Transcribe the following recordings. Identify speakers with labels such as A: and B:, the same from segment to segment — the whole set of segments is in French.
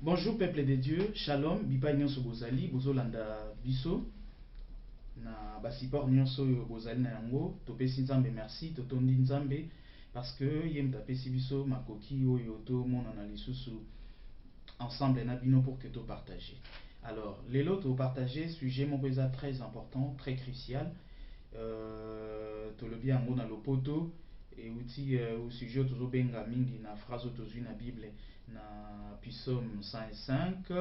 A: Bonjour peuple de Dieu, shalom, bipa nyonso bozali, bozolanda biso na basiport nyonso oyo bozali na yango, topesi nzambe merci, totondi nzambe parce que ye mutu apesi biso makoki oyo tomonana lisusu ensemble na bino pour que topartage. Alors, lelo topartage sujet moko eza très important, très crucial, tolobi yango na lopoto euti au sujet tozobenga mingi na phrase oyo tozwi na bible na psaume 105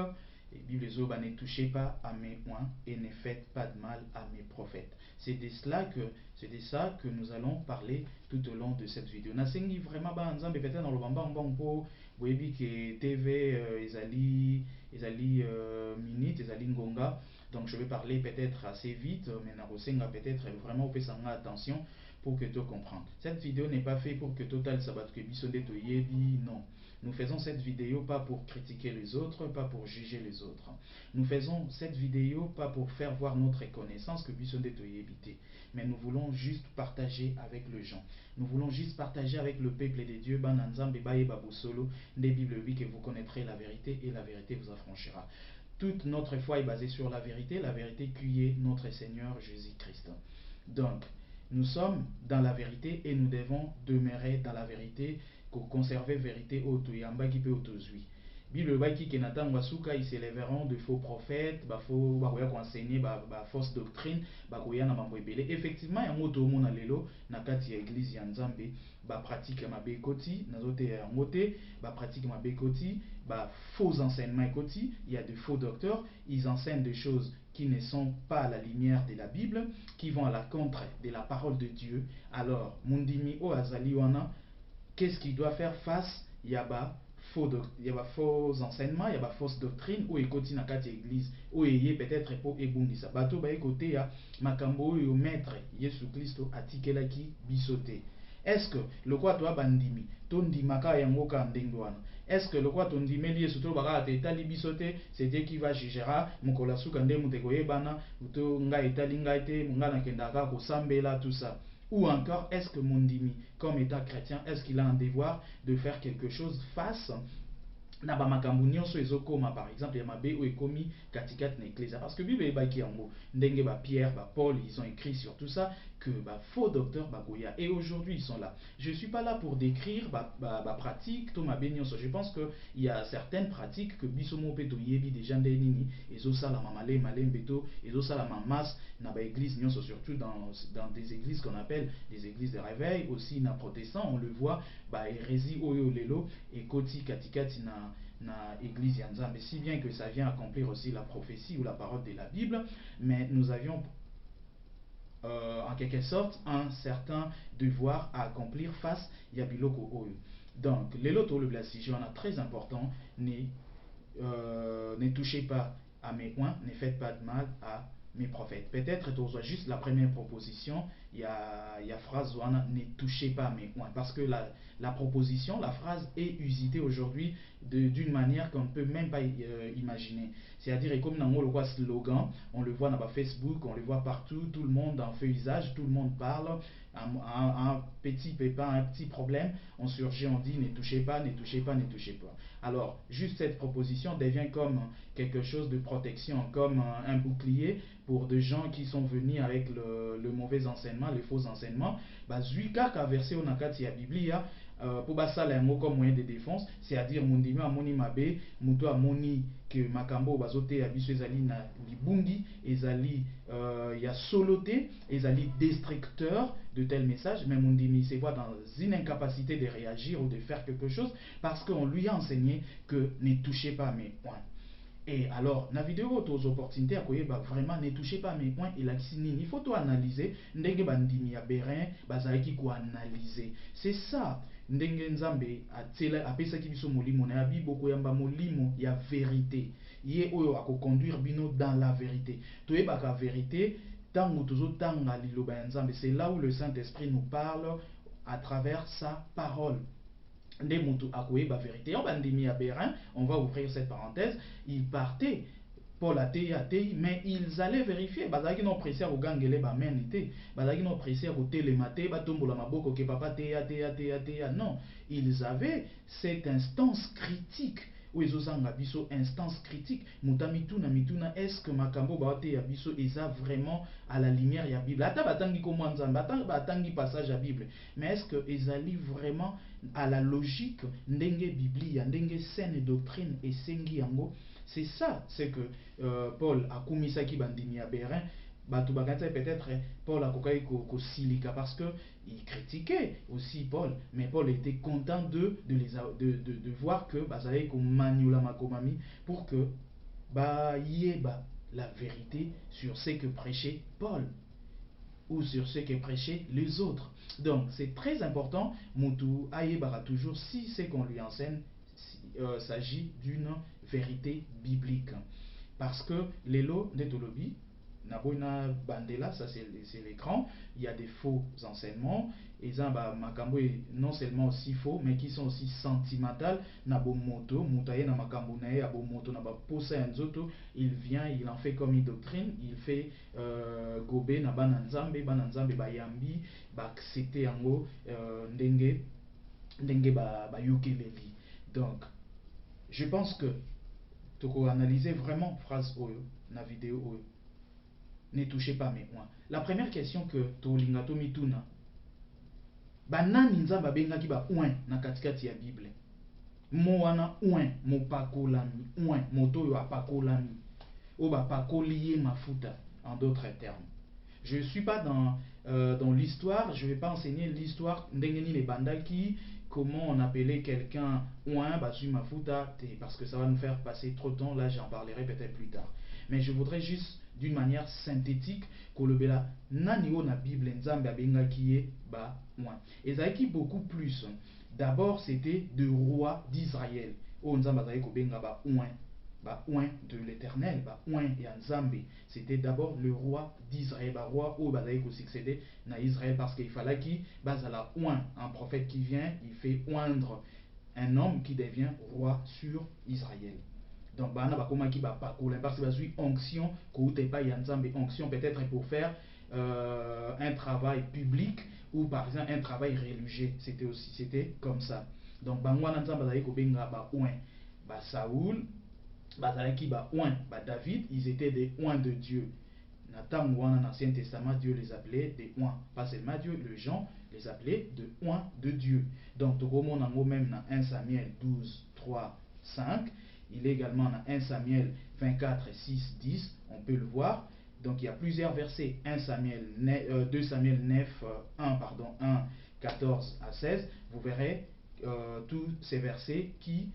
A: et bible ezoba ne touchez pas à mes oins et ne faites pas de mal à mes prophètes. C'est de ça que nous allons parler tout au long de cette vidéo. Nasengi vraiment ba nzambe peut-être dans le bamba mpo boyebi ke TV ezali minute ezali ngonga, donc je vais parler peut-être assez vite mais na kosenga peut-être vraiment opesanga attention pour que tu comprennes. Cette vidéo n'est pas faite pour que total sabat que bisonde to yebi, non. Nous faisons cette vidéo pas pour critiquer les autres, pas pour juger les autres. Nous faisons cette vidéo pas pour faire voir notre connaissance que bisonde to yebite, mais nous voulons juste partager avec les gens. Nous voulons juste partager avec le peuple de Dieu, bananzambe baye babusolo, des Bibles que vous connaîtrez la vérité et la vérité vous affranchira. Toute notre foi est basée sur la vérité qui est notre Seigneur Jésus-Christ. Donc, nous sommes dans la vérité et nous devons demeurer dans la vérité, conserver vérité autoyamba qui peut autozui. Bible baki ke natango suka ils s'élèveront de faux prophètes, bakoya ko enseigner ba fausse doctrine, bakoya na mambo ebele. Effectivement, yango to mona lelo na kati ya église ya Nzambe, ba pratique mabe koti, nazote yango te, ba pratique mabe koti, ba faux enseignements koti, il y a de faux docteurs, ils enseignent des choses qui ne sont pas à la lumière de la Bible, qui vont à la contre de la parole de Dieu. Alors, mundimi o azali wana, qu'est-ce qu'il doit faire face? Il y a faux enseignements, il y a fausse doctrine ou ekoti na kati église ou eye peut-être po ebungisa bato ba ekote ya makambo oyo maître Yesu Kristo atikelaki bisote. Est-ce que le quoi toi bandimi tondimaka yango ka ndenge wana? Est-ce que le quoi tondimeli Yesu to baka etali bisote, c'est Dieu qui va jugera mokola suka nde muteko yebana to nga etali nga ete nga nakendaka ko sambela tout ça? Ou encore, est-ce que Mondimi, comme état chrétien, est-ce qu'il a un devoir de faire quelque chose face na ba makambo nyonso ezokoma, par exemple ya mabe o ekomi katikati na ecclesia, parce que Bible ebaki yango ndenge ba Pierre, ba Paul, ils ont écrit sur tout ça que ba faux docteurs bagoya, et aujourd'hui ils sont là. Je suis pas là pour décrire ba pratique to mabe nyonso. Je pense que il y a certaines pratiques que bisomo pe to yebi déjà ndenini ezo sala mamale malembeto ezo sala mamas na ba église nyonso, surtout dans des églises qu'on appelle des églises de réveil, aussi na protestant on le voit, ba hérésie oyo lelo et koti katikati na église ya Nzambe, si bien que ça vient accomplir aussi la prophétie ou la parole de la Bible, mais nous avions en quelque sorte un certain devoir à accomplir face à biloko oyo. Donc, le blessage on a très important, ne touchez pas à mes oins, ne faites pas de mal à mes prophètes. Peut-être tu reçois juste la première proposition, il y a phrase ne touchez pas à mes oins, parce que la proposition, la phrase est usitée aujourd'hui d'une manière qu'on ne peut même pas imaginer. C'est-à-dire, comme dans le slogan, on le voit dans Facebook, on le voit partout, tout le monde en fait usage, tout le monde parle, un petit pépin, un petit problème, on surgit, on dit ne touchez pas, ne touchez pas, ne touchez pas. Alors, juste cette proposition devient comme quelque chose de protection, comme un bouclier pour des gens qui sont venus avec le mauvais enseignement, les faux enseignements. Zuika ka versé on a ya Biblia pour basala yango comme moyen de défense, c'est-à-dire mundimi amoni mabe, muto amoni que makambo bazote ya biso ezali na libungi, ezali ya soloté, ezali destructeur de tel message, mais mundimi se voit dans une incapacité de réagir ou de faire quelque chose parce qu'on lui a enseigné que ne touchez pas mes points. Et alors, na vidéo aux opportunités à koyeba vraiment ne touchez pas mes points et la il faut tout analyser ndenge bandimi ya berin bazalaki ko analyser. C'est ça ndenge nzambe atela apesaki biso molimo na yabi boko yamba molimo ya vérité. Ye oyo akoconduire bino dans la vérité. Toyeba ka vérité tango tozo tanga liloba ya nzambe, c'est là où le Saint-Esprit nous parle à travers sa parole. Nde mutu akoyeba vérité. En bandimi ya Bérin, on va ouvrir cette parenthèse, ils partaient Paul atei, mais ils allaient vérifier. Bazaki no pressé à gangele ba menité. Bazaki no pressé à télématé, ba tombola maboko ke papa teya. Non, ils avaient cette instance critique ou ezosanga biso instance critique muta mituna est-ce que makambo baote ya biso eza vraiment à la lumière ya Bible ata batangi komwa nzambe ata batangi passage ya Bible mais est-ce que ezali vraiment à la logique ndenge biblia ndenge saine doctrine esengi yango. C'est ça, c'est que Paul akumisaki bandimi ya Bérin bato bakati peut-être Paul akokai kosilika parce que il critiquait aussi Paul, mais Paul était content de voir que bazalaki komaniola makomami pour que yeba la vérité sur ce que prêchait Paul ou sur ce que prêchaient les autres. Donc c'est très important, Moutou ayebara toujours si ce qu'on lui enseigne s'agit d'une vérité biblique. Parce que l'élo d'Etolobi, Naboina Bandela, ça c'est l'écran, il y a des faux enseignements, et ça, Makambo est non seulement aussi faux, mais qui sont aussi sentimentales. Nabo moto, Moutaye na Makambo nae, abo moto, naba posa nzoto, il vient, il en fait comme une doctrine, il fait gobe na bananzambe bayambi, accepter yango ndenge yokeleli. Donc, je pense que tu peux analyser vraiment phrase oyo na vidéo oyo. Ne touchez pas mes oins. La première question que tolingato mituna banani nzamba bengaki ba oin na katikati ya Bible. Mo wana oin mo pakolami, oin moto yo apakolami. O ba pakoliye mafuta en d'autres termes. Je ne suis pas dans l'histoire, je ne vais pas enseigner l'histoire ndengeni les bandaki, comment on appelait quelqu'un ouin, basu mafuta, parce que ça va nous faire passer trop de temps, là j'en parlerai peut-être plus tard. Mais je voudrais juste d'une manière synthétique kolobela nani o na Bible nzambe abenga kiye ba ouin. Et ça qui beaucoup plus. D'abord c'était de rois d'Israël. O nzambe azali ko benga ba ouin. Ouin de l'Éternel, ouin et Nzambe. C'était d'abord le roi d'Israël, roi où il faut succéder à Israël parce qu'il fallait qu'il bazala ouin, un prophète qui vient, il fait oindre un homme qui devient roi sur Israël. Donc bana bakoma ki ba pakola parce que bazui onction ko te pas Nzambe, onction peut-être pour faire un travail public ou par exemple un travail religieux, c'était comme ça. Donc bangwana Nzambe bazali ko benga ba ouin, ba Saoul bazalaki ba oin, ba David, ils étaient des oins de Dieu. Nathan dans l'Ancien Testament, Dieu les appelait des oins. Pas seulement Dieu, les gens les appelaient de oins de Dieu. Donc, même dans 1 Samuel 12, 3, 5, il est également dans 1 Samuel 24, 6, 10, on peut le voir. Donc, il y a plusieurs versets, 2 Samuel 9, 1, 14 à 16. Vous verrez tous ces versets qui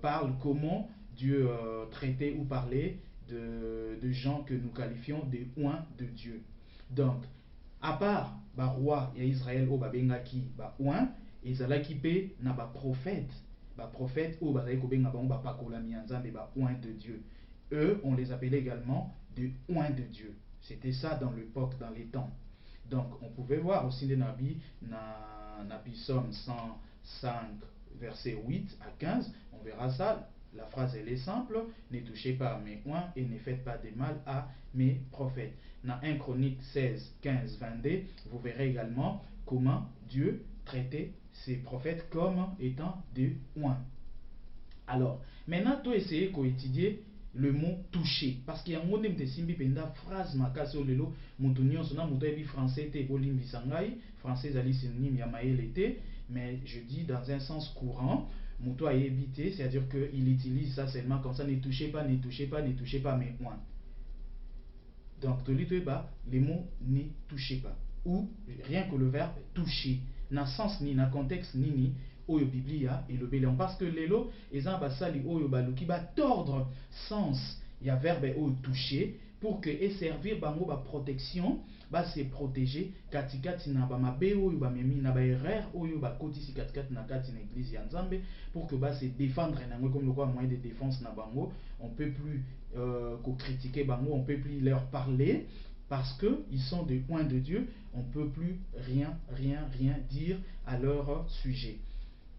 A: parlent comment Dieu traitait ou parlait de gens que nous qualifions de oins de Dieu. Donc, à part ba roi et Israël au babengaki ba oin, ezalaki pe na ba prophète au bazali ko benga ba pakolami nzambe ba oin de Dieu. Eux, on les appelait également de oins de Dieu. C'était ça dans l'époque, dans les temps. Donc, on pouvait voir aussi des nabis na Psaume 105 verset 8 à 15, on verra ça. La phrase elle est simple, ne touchez pas à mes oins et ne faites pas de mal à mes prophètes. Dans 1 Chronique 16, 15, 22, vous verrez également comment Dieu traitait ses prophètes comme étant des oins. Alors, maintenant, tu essayes d'étudier le mot toucher. Parce qu'il y a un mot de simbi penda phrase makasi olelo mutunyo sona mutoyebi français te bolimbi sangai français ali synonyme ya maele te, mais je dis dans un sens courant. Mouto a évité, c'est-à-dire qu'il utilise ça seulement comme ça, ne touchez pas, ne touchez pas, ne touchez pas mes oins. Donc, les mots ne touchez pas. Ou rien que le verbe toucher. N'a sens ni, n'a contexte ni, oyo biblia et le bélion. Parce que l'élo, ezan basali oyo baluki ba tordre sens, il y a verbe oyo toucher, pour que et servir bango ba protection, ba se protéger, katikati na ba mabe oyo ba memi na ba erreur oyo ba kotisi katikati na kati na église ya Nzambe, pour que ba se défendre nango comme le quoi moyen de défense na bango, on peut plus critiquer bango, on peut plus leur parler parce que ils sont des oins de Dieu, on peut plus rien dire à leur sujet.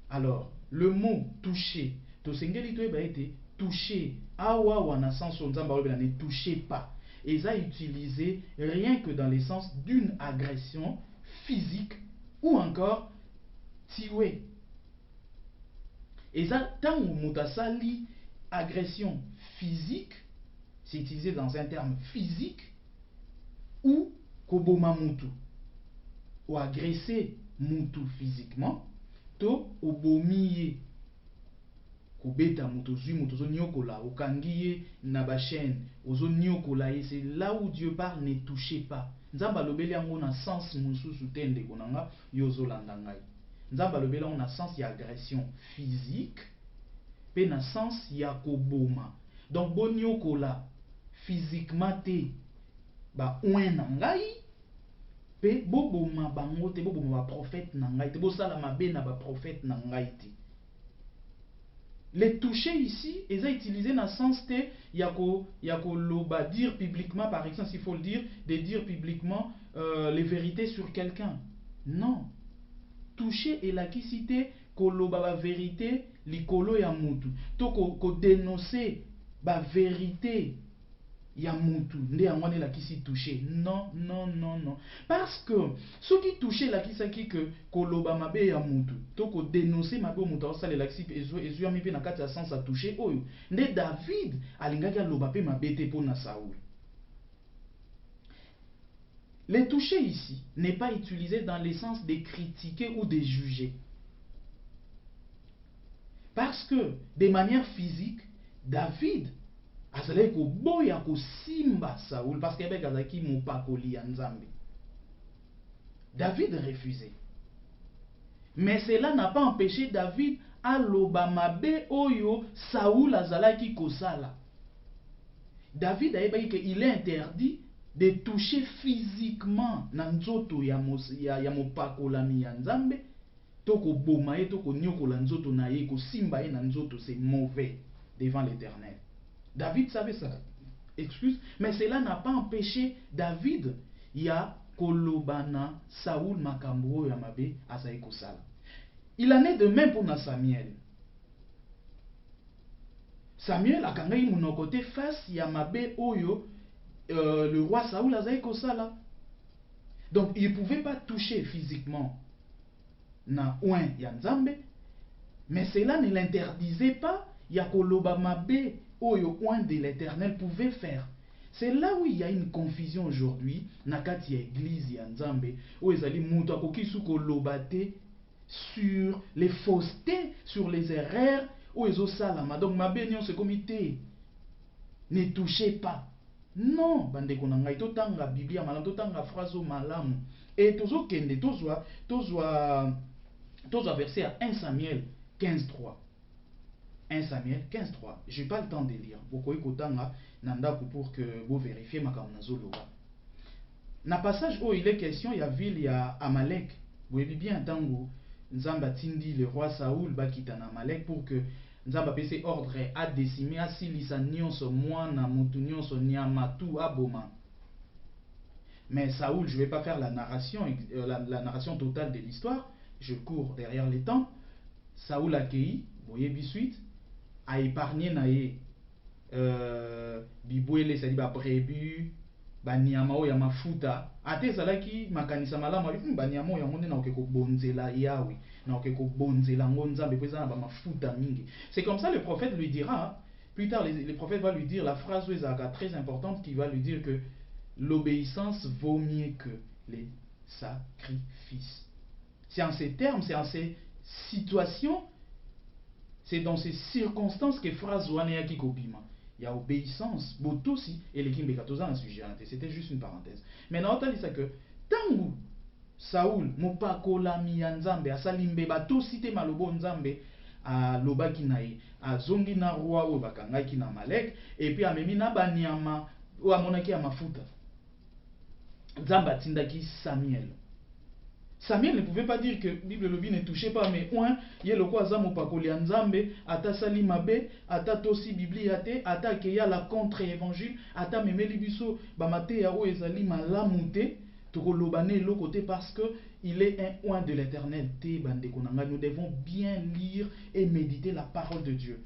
A: Alors, le mot toucher, tosengeli to eba été toucher, awa wana sens Nzamba ne touchez pas. Et ça utilisé rien que dans le sens d'une agression physique ou encore tuer. Et ça, tant où mutasali agression physique, c'est utilisé dans un terme physique, ou koboma mutu, ou agresser mutu physiquement, to obomiye, kobeta mutu, zui mutu, zo nyokola, okangiye na ba chaîne, ozo nyokola, et c'est là où Dieu parle, ne touchez pas. Nzamba lobeli yango na sens mususu tende konanga, yozo landangai. Nzamba lobeli yango na sens ya agression physique, pe na sens ya koboma. Donc bon nyokola, physiquement te, ba ouen nangai, pe boboma bango te, boboma ba prophète nangai te, bo salama be na ba prophète nangai te. Les toucher ici, ils ont utilisé dans le sens de yako loba, dire publiquement, par exemple, s'il faut le dire, de dire publiquement les vérités sur quelqu'un. Non. Toucher et la cité, ko loba ba vérité, likolo ya mutu. To ko dénoncer ba vérité ya mutu. Nde yangwane la kisi toucher. Non, non, non, non. Parce que ceux qui touchaient la kisaki que koloba mabe ya mutu. To ko dénoncer mabe o mutu osale la kisi ezo ya mipe na kati ya sens a toucher oyo. Nde David alingaki aloba pe mabe te pona Saoul. Les toucher ici n'est pas utilisé dans le sens de critiquer ou de juger. Parce que de manière physique, David azalaki koboya kosimba Saoul parce qu'il y avait azalaki mopakoli ya Nzambe. David refusait. Mais cela n'a pas empêché David aloba mabe oyo Saoul azalaki kosala. David ayebaki que il est interdit de toucher physiquement na nzoto ya mopakolami ya Nzambe, to ko boma ye, to ko nyokola nzoto na ye, ko simba ye na nzoto, c'est mauvais devant l'Éternel. David savait ça. Excuse, mais cela n'a pas empêché David ya kolobana Saoul makambo ya mabe azai kosala. Il en est de même pour na Samuel. Samuel akangai monoko te face ya mabe oyo le roi Saoul azai kosala. Donc il ne pouvait pas toucher physiquement na ouen ya Nzambe, mais cela ne l'interdisait pas ya koloba mabe oyo ouen de l'Éternel pouvait faire. C'est là où il y a une confusion aujourd'hui na kati ya église ya Nzambe où ezali mutu akoki su koloba te sur les faussetés, sur les erreurs où ezo salama. Donc mabe nyonso komité ne touchez pas. Non, bandeko na ngai totanga Biblia malamu, totanga phrase malamu. Et tozokende tozwa verset à 1 Samuel 15:3. 1 Samuel 15:3. Je n'ai pas le temps de lire. Bokoyi kotanga nandaku pour que vous vérifiez makam nazoloba. Na passage où il est question, il y a ville, il y a Amalek. Vous voyez bien tango Nzamba tindi le roi Saoul bakita na Amalek pour que Nzamba pese ordre à décimer à silisa nyonso mwana mutu nyonso nyama tout aboma. Mais Saoul, je ne vais pas faire la narration, la narration totale de l'histoire. Je cours derrière les temps. Saoul a cueilli, voyez bisuite, a épargné naé bibouele, c'est-à-dire ba brebis, ba niamao ya mafuta. Ate zalaki makanisa malamu ba niamao ya ngone na okeko bonzela yawe, na okeko bonzela ngonzambe pesa na ba mafuta mingi. C'est comme ça le prophète lui dira. Plus tard, le prophète va lui dire la phrase très importante qui va lui dire que l'obéissance vaut mieux que les sacrifices. C'est en ces termes, c'est en ces situations, c'est dans ces circonstances que phrase Waneyaki Kobima. Il y a obéissance, botosi et les kimbekatoza un sujet. C'était juste une parenthèse. Maintenant, on dit ça que tangu Saoul, mopako ya Nzambe, asalimbe batosi te malobo Nzambe, a lobaki nae, a zongi na roi o bakangaki na Malek, et puis amemi na banyama o amonaki ya mafuta. Nzamba tindaki Samuel. Samuel ne pouvait pas dire que Bible lobi ne touchait pas, mais ouin, yelo kwa zamo pakoli Nzambe, ata sali mabe, ata tosi bibliate, ata keya la contre-évangile, ata memeli biso bamate ya o ezali malamute, toko lobane lo côté parce que il est un oin de l'Éternel. Te bande konanga, nous devons bien lire et méditer la parole de Dieu.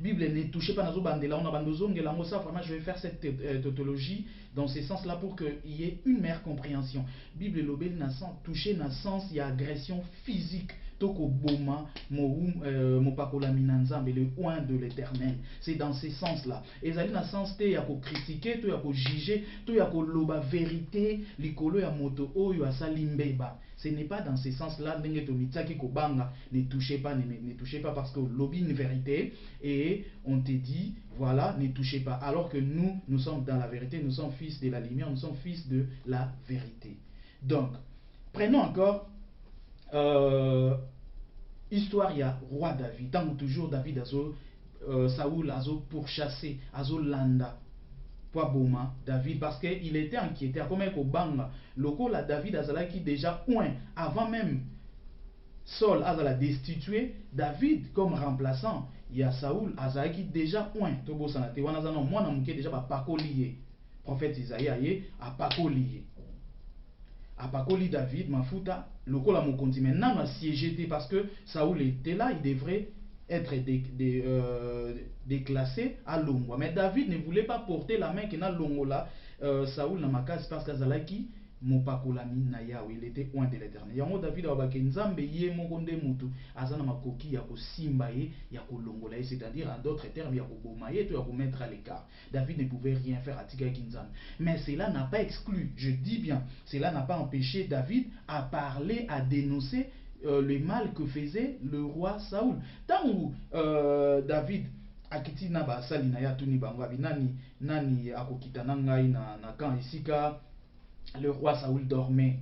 A: Bible ne touchez pas nazo bandela on a bandozongela ngo ça vraiment je vais faire cette tautologie dans ce sens là pour qu'il y ait une meilleure compréhension. Bible lobel na sens toucher na sens il y a agression physique toko boma mopakola minanzambe, le oin de l'Éternel. C'est dans ce sens-là. Et ça dans sens te ya ko critiquer, to ya ko juger, to ya ko loba vérité, likolo ya moto oyo asalimbeba. Ce n'est pas dans ce sens-là, ne touchez pas, ne touchez pas parce que lobby une vérité et on te dit, voilà, ne touchez pas. Alors que nous sommes dans la vérité, nous sommes fils de la lumière, nous sommes fils de la vérité. Donc, prenons encore histoire, il y a roi David. Tant que toujours David Saoul a pourchassé, a landa. Boma David parce qu'il était inquiété à combien Kobanga loko la David azalaki déjà avant même Saul azala destitué David comme remplaçant il y a Saoul azalaki déjà tobo sanate wana zana mwana muke déjà ba pakolié prophète Isaïe a pakoli David mafuta loko la mokonzi maintenant a siégé parce que Saoul était là, il devrait être déclassé à Longwa. Mais David ne voulait pas porter la main qui n'a Longola Saoul na makasi parce qu'azalaki mopakolami na Yahweh, il était oint de l'Éternel. Yango David abaki nzambe ye mokonde mutu azana makoki ya ko simba ye ya ko longola, c'est-à-dire en d'autres termes ya ko boma ye to ya ko mettre à l'écart. David ne pouvait rien faire à tika kinzambe. Mais cela n'a pas exclu, je dis bien, cela n'a pas empêché David à parler, à dénoncer le mal que faisait le roi Saoul. Tant où David akiti na basali na ya tuni bangabi nani akokita na ngai na kan isika le roi Saoul dormait.